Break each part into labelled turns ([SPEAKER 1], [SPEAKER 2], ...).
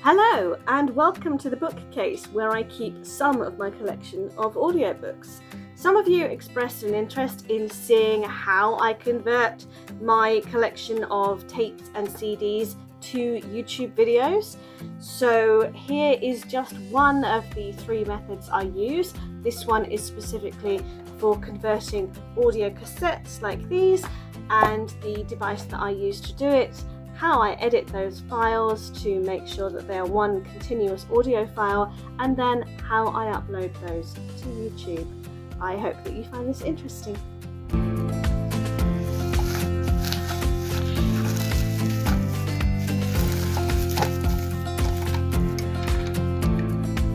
[SPEAKER 1] Hello and welcome to the bookcase where I keep some of my collection of audiobooks. Some of you expressed an interest in seeing how I convert my collection of tapes and CDs to YouTube videos. So here is just one of the three methods I use. This one is specifically for converting audio cassettes like these, and the device that I use to do it, how I edit those files to make sure that they are one continuous audio file, and then how I upload those to YouTube. I hope that you find this interesting.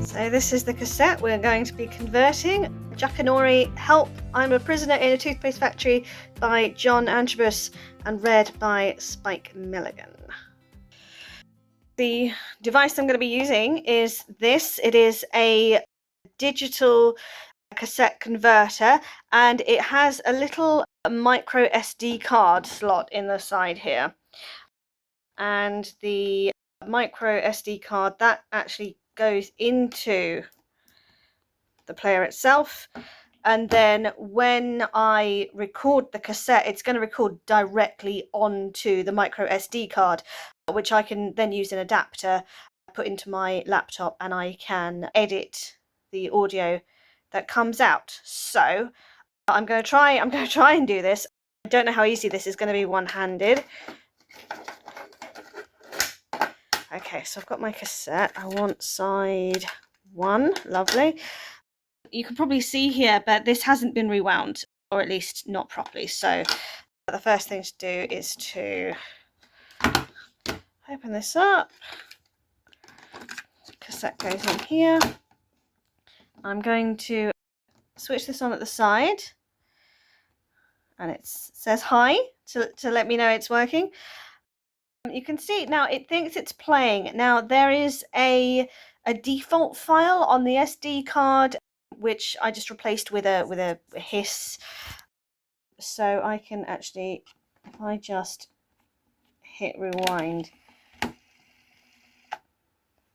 [SPEAKER 1] So this is the cassette we're going to be converting. Jackanory Help, I'm a Prisoner in a Toothpaste Factory by John Antrobus and read by Spike Milligan. The device I'm going to be using is this. It is a digital cassette converter, and it has a little micro SD card slot in the side here. And the micro SD card, that actually goes into the player itself, and then when I record the cassette, it's going to record directly onto the micro SD card, which I can then use an adapter, put into my laptop, and I can edit the audio that comes out. So I'm going to try and do this. I don't know how easy this is going to be one-handed. Okay, so I've got my cassette. I want side 1, lovely. You can probably see here, but this hasn't been rewound, or at least not properly. So the first thing to do is to open this up. Cassette goes in here. I'm going to switch this on at the side, and it says hi to let me know it's working. You can see now it thinks it's playing. Now there is a default file on the SD card, which I just replaced with a hiss. So I can actually, if I just hit rewind.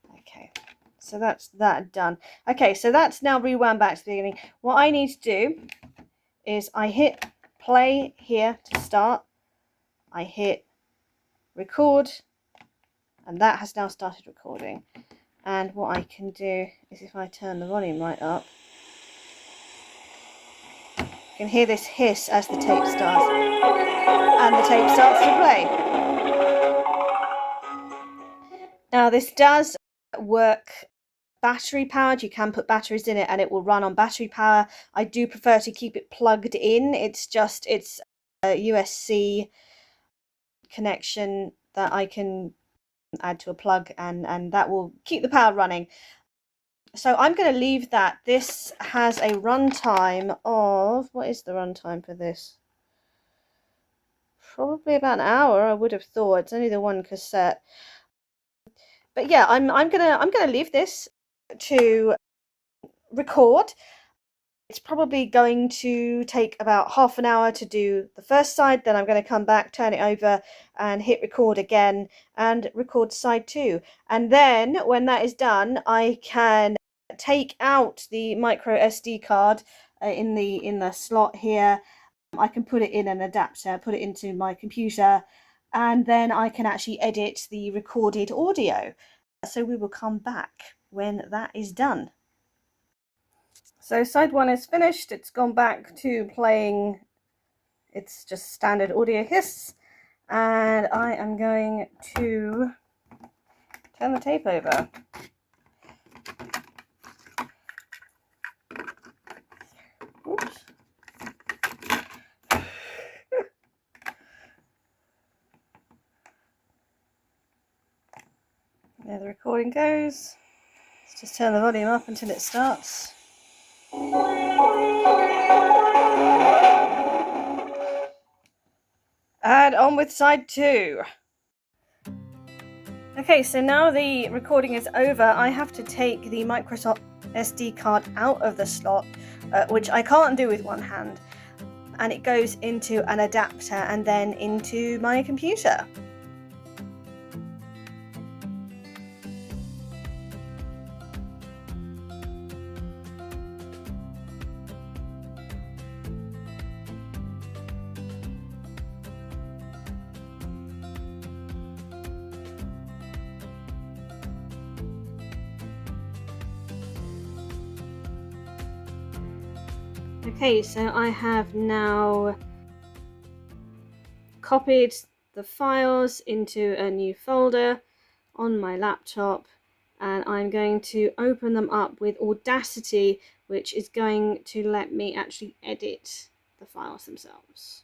[SPEAKER 1] Okay, so that's that done. Okay, so that's now rewound back to the beginning. What I need to do is I hit play here to start. I hit record, and that has now started recording. And what I can do is, if I turn the volume right up, you can hear this hiss as the tape starts, and the tape starts to play. Now this does work battery powered. You can put batteries in it and it will run on battery power. I do prefer to keep it plugged in. It's a USB connection that I can add to a plug, and that will keep the power running. So I'm going to leave that. This has a runtime of, what is the runtime for this? Probably about an hour, I would have thought. It's only the one cassette. But yeah, I'm gonna leave this to record. It's probably going to take about half an hour to do the first side. Then I'm going to come back, turn it over, and hit record again and record side 2. And then when that is done, I can take out the micro SD card in the slot here. I can put it in an adapter, put it into my computer, and then I can actually edit the recorded audio. So we will come back when that is done. So side 1 is finished. It's gone back to playing. It's just standard audio hiss, and I am going to turn the tape over. Oops. There the recording goes. Let's just turn the volume up until it starts. And on with side 2. Okay, so now the recording is over. I have to take the Microsoft SD card out of the slot, which I can't do with one hand, and it goes into an adapter and then into my computer. Okay, so I have now copied the files into a new folder on my laptop, and I'm going to open them up with Audacity, which is going to let me actually edit the files themselves.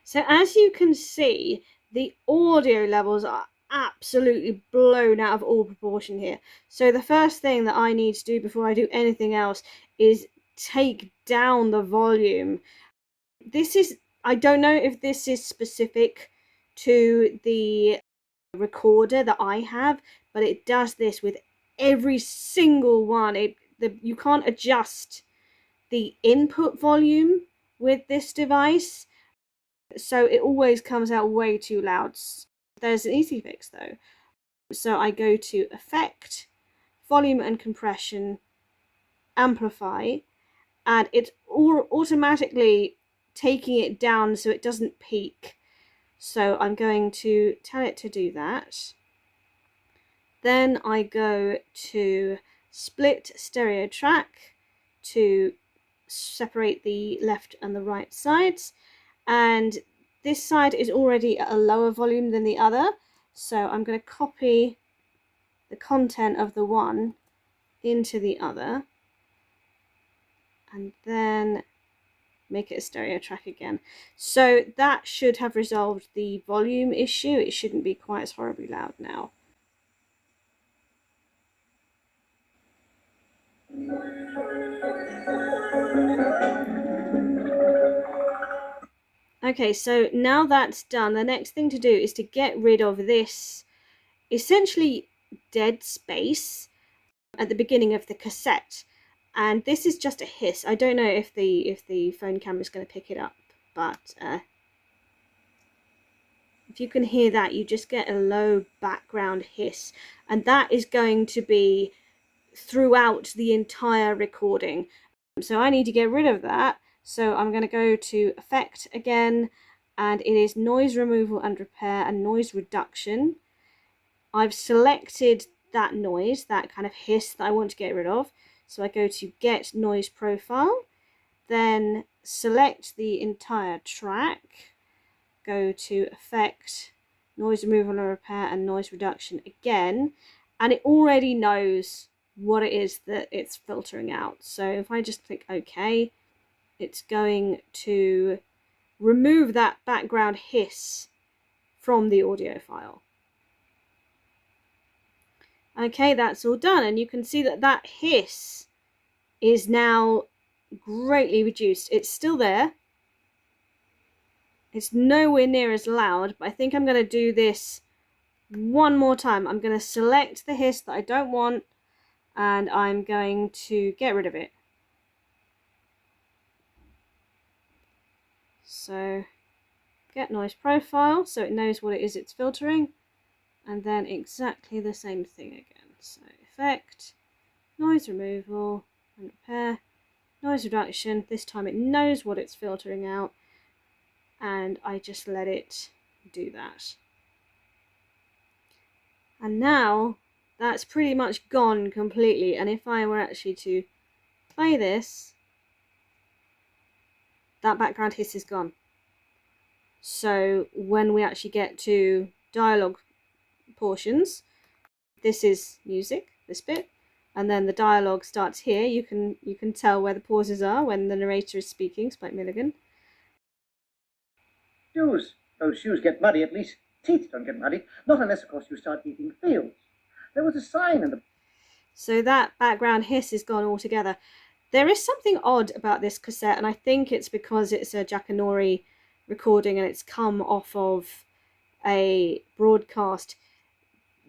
[SPEAKER 1] So as you can see, the audio levels are absolutely blown out of all proportion here. So the first thing that I need to do before I do anything else is take down the volume. I don't know if this is specific to the recorder that I have, but it does this with every single one. You can't adjust the input volume with this device, so it always comes out way too loud. There's an easy fix though. So I go to Effect, Volume and Compression, Amplify, and it's automatically taking it down so it doesn't peak. So I'm going to tell it to do that. Then I go to Split Stereo Track to separate the left and the right sides, and this side is already at a lower volume than the other, so I'm going to copy the content of the one into the other and then make it a stereo track again. So that should have resolved the volume issue. It shouldn't be quite as horribly loud now. Okay, so now that's done, the next thing to do is to get rid of this essentially dead space at the beginning of the cassette. And this is just a hiss. I don't know if the phone camera is going to pick it up, but if you can hear that, you just get a low background hiss, and that is going to be throughout the entire recording. So I need to get rid of that. So I'm going to go to Effect again, and it is Noise Removal and Repair and Noise Reduction. I've selected that noise, that kind of hiss that I want to get rid of. So I go to Get Noise Profile, then select the entire track, go to Effect, Noise Removal and Repair and Noise Reduction again, and it already knows what it is that it's filtering out. So if I just click OK, it's going to remove that background hiss from the audio file. Okay, that's all done, and you can see that that hiss is now greatly reduced. It's still there. It's nowhere near as loud, but I think I'm going to do this one more time. I'm going to select the hiss that I don't want, and I'm going to get rid of it. So, get noise profile, so it knows what it is it's filtering, and then exactly the same thing again. So, Effect, Noise Removal and Repair, Noise Reduction. This time it knows what it's filtering out, and I just let it do that. And now that's pretty much gone completely, and if I were actually to play this, that background hiss is gone. So when we actually get to dialogue portions, this is music, this bit, and then the dialogue starts here. You can tell where the pauses are when the narrator is speaking, Spike Milligan.
[SPEAKER 2] Shoes. Those shoes get muddy, at least teeth don't get muddy. Not unless, of course, you start eating fields. There was a sign in the...
[SPEAKER 1] So that background hiss is gone altogether. There is something odd about this cassette, and I think it's because it's a Jackanory recording and it's come off of a broadcast.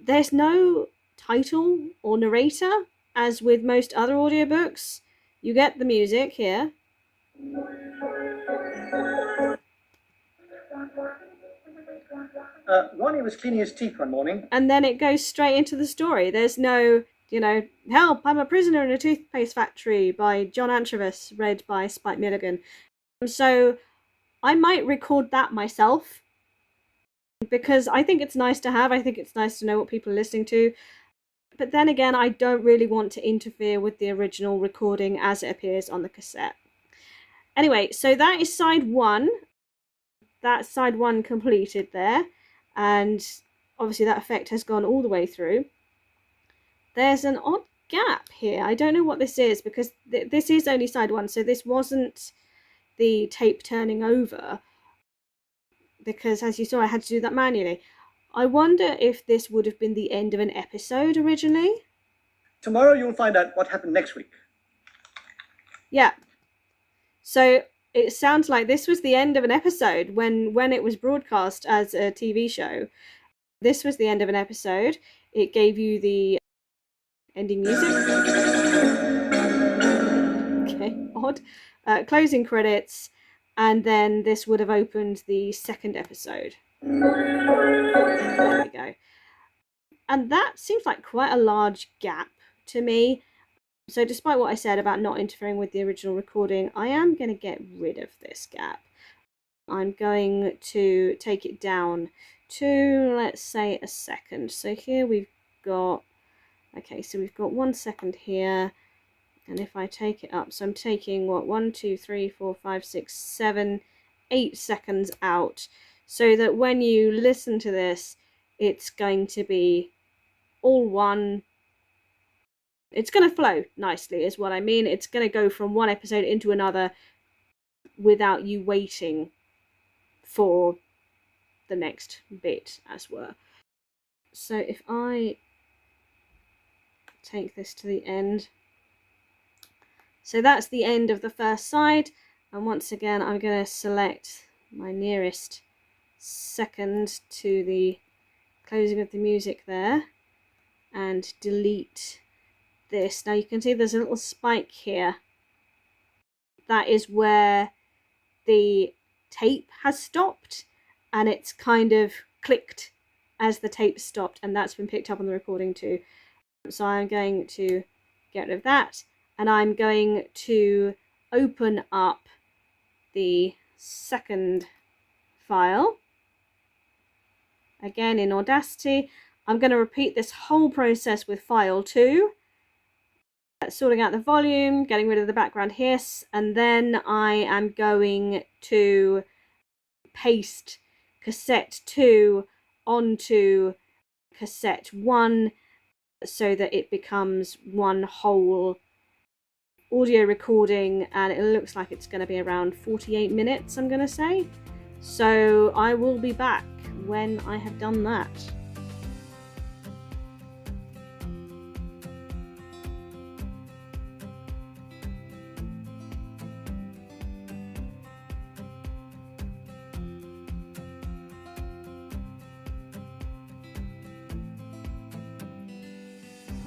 [SPEAKER 1] There's no title or narrator, as with most other audiobooks. You get the music here.
[SPEAKER 2] Ronnie was cleaning his teeth one morning.
[SPEAKER 1] And then it goes straight into the story. There's no, help, I'm a prisoner in a toothpaste factory by John Anchovis, read by Spike Milligan. So I might record that myself, because I think it's nice to have. I think it's nice to know what people are listening to. But then again, I don't really want to interfere with the original recording as it appears on the cassette. Anyway, so that is side one. That's side one completed there. And obviously that effect has gone all the way through. There's an odd gap here. I don't know what this is, because this is only side one, so this wasn't the tape turning over, because as you saw, I had to do that manually. I wonder if this would have been the end of an episode originally.
[SPEAKER 2] Tomorrow you'll find out what happened next week.
[SPEAKER 1] Yeah. So it sounds like this was the end of an episode when it was broadcast as a TV show. This was the end of an episode. It gave you the ending music. Okay, odd. Closing credits, and then this would have opened the second episode. There we go. And that seems like quite a large gap to me. So despite what I said about not interfering with the original recording, I am going to get rid of this gap. I'm going to take it down to, let's say, a second. So here we've got, okay, so we've got 1 second here. And if I take it up, so I'm taking, what, 1, 2, 3, 4, 5, 6, 7, 8 seconds out. So that when you listen to this, it's going to be all one. It's going to flow nicely, is what I mean. It's going to go from one episode into another without you waiting for the next bit, as were. So if I take this to the end, so that's the end of the first side, and once again I'm going to select my nearest second to the closing of the music there and delete this. Now you can see there's a little spike here. That is where the tape has stopped, and it's kind of clicked as the tape stopped, and that's been picked up on the recording too. So I'm going to get rid of that, and I'm going to open up the second file again in Audacity. I'm going to repeat this whole process with file 2, sorting out the volume, getting rid of the background hiss, and then I am going to paste cassette 2 onto cassette 1 so that it becomes one whole audio recording, and it looks like it's going to be around 48 minutes, I'm going to say. So I will be back when I have done that.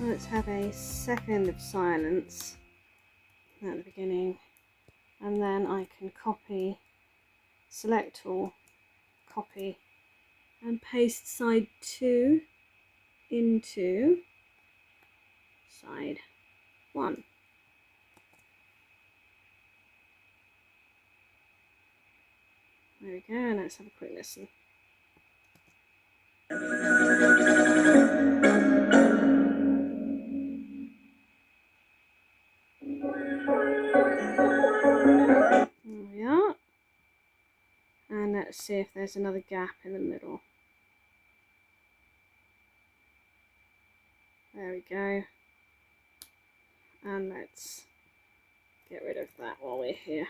[SPEAKER 1] Let's have a second of silence at the beginning, and then I can copy, select all, copy, and paste side 2 into side 1. There we go, and let's have a quick listen. There we are. And let's see if there's another gap in the middle. There we go. And let's get rid of that while we're here.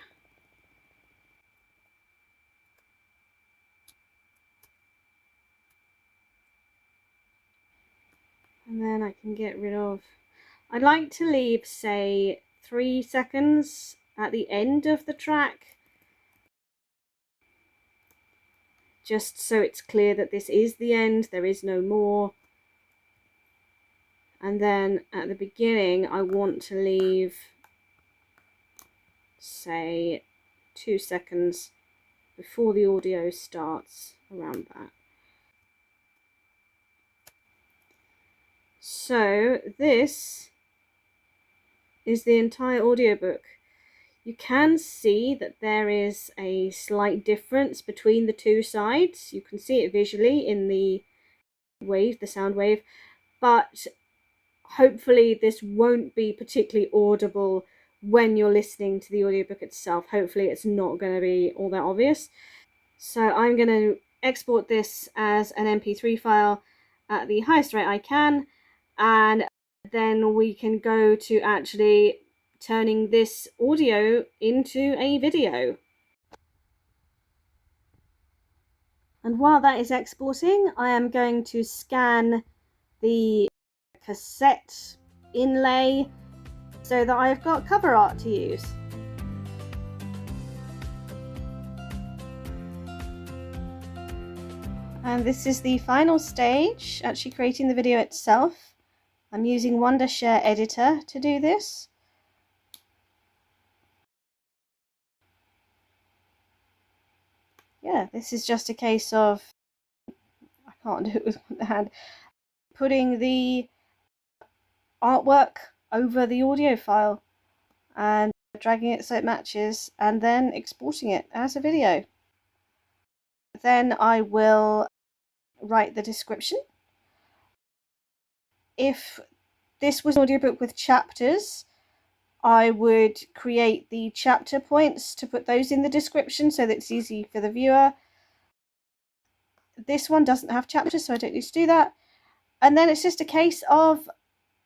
[SPEAKER 1] And then I can get rid of, I'd like to leave, say, 3 seconds at the end of the track, just so it's clear that this is the end, there is no more. And then at the beginning I want to leave, say, 2 seconds before the audio starts, around that. So this is the entire audiobook. You can see that there is a slight difference between the two sides. You can see it visually in the wave, the sound wave, but hopefully this won't be particularly audible when you're listening to the audiobook itself. Hopefully it's not going to be all that obvious. So I'm going to export this as an MP3 file at the highest rate I can, and then we can go to actually turning this audio into a video. And while that is exporting, I am going to scan the cassette inlay so that I've got cover art to use. And this is the final stage, actually creating the video itself. I'm using Wondershare Editor to do this. Yeah, this is just a case of, I can't do it with one hand, putting the artwork over the audio file and dragging it so it matches, and then exporting it as a video. Then I will write the description. If this was an audiobook with chapters, I would create the chapter points to put those in the description so that it's easy for the viewer. This one doesn't have chapters, so I don't need to do that. And then it's just a case of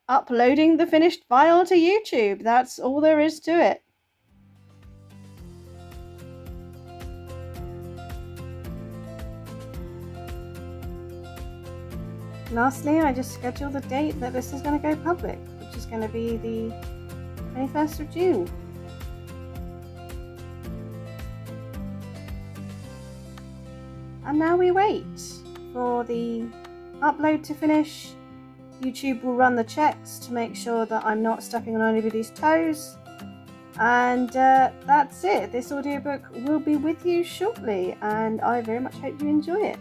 [SPEAKER 1] uploading the finished file to YouTube. That's all there is to it. Lastly, I just scheduled the date that this is going to go public, which is going to be the 21st of June. And now we wait for the upload to finish. YouTube will run the checks to make sure that I'm not stepping on anybody's toes. And that's it. This audiobook will be with you shortly, and I very much hope you enjoy it.